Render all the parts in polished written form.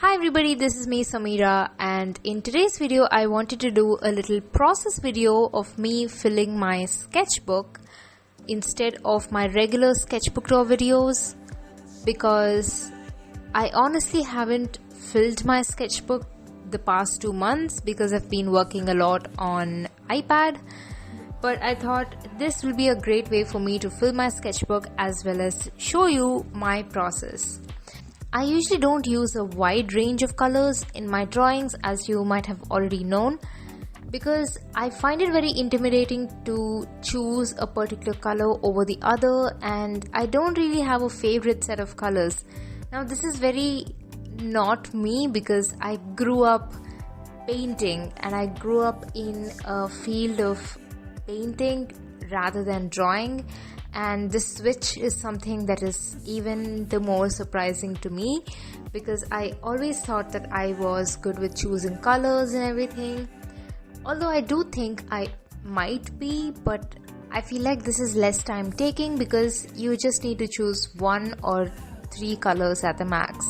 Hi everybody, this is me Samira, and in today's video I wanted to do a little process video of me filling my sketchbook instead of my regular sketchbook tour videos, because I honestly haven't filled my sketchbook the past 2 months because I've been working a lot on iPad. But I thought this will be a great way for me to fill my sketchbook as well as show you my process. I usually don't use a wide range of colors in my drawings, as you might have already known, because I find it very intimidating to choose a particular color over the other, and I don't really have a favorite set of colors. Now this is very not me because I grew up painting and I grew up in a field of painting rather than drawing, and this switch is something that is even the more surprising to me because I always thought that I was good with choosing colors and everything, although I do think I might be, but I feel like this is less time taking because you just need to choose 1 or 3 colors at the max.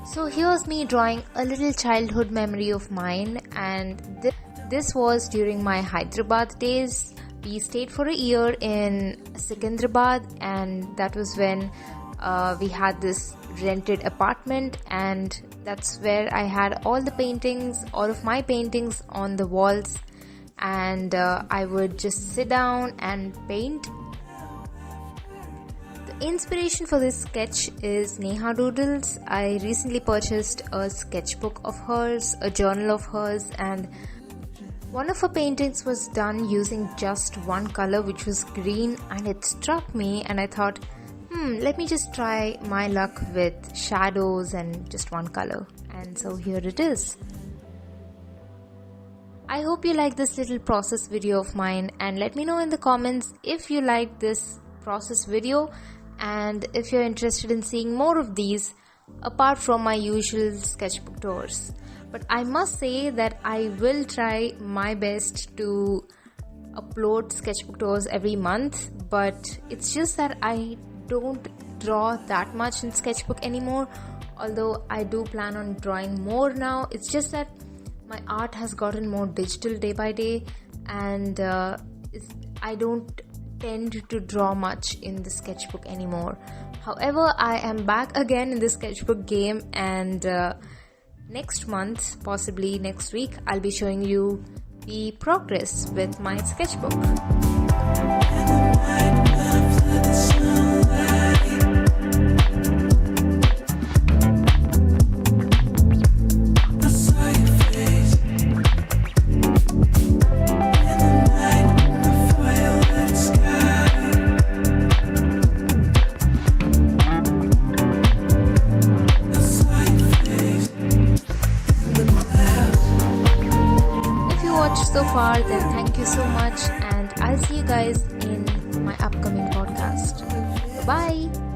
So here's me drawing a little childhood memory of mine, and this was during my Hyderabad days. We stayed for a year in Secunderabad, and that was when we had this rented apartment, and that's where I had all of my paintings on the walls, and I would just sit down and paint. The inspiration for this sketch is Neha Doodles. I recently purchased a sketchbook of hers, a journal of hers, and one of her paintings was done using just one color, which was green, and it struck me and I thought, let me just try my luck with shadows and just one color. And so here it is. I hope you like this little process video of mine, and let me know in the comments if you like this process video and if you're interested in seeing more of these apart from my usual sketchbook tours. But I must say that I will try my best to upload sketchbook tours every month, but it's just that I don't draw that much in sketchbook anymore, although I do plan on drawing more now. It's just that my art has gotten more digital day by day, and I don't tend to draw much in the sketchbook anymore. However, I am back again in the sketchbook game, and next month, possibly next week, I'll be showing you the progress with my sketchbook. So far, then thank you so much, and I'll see you guys in my upcoming podcast. Bye.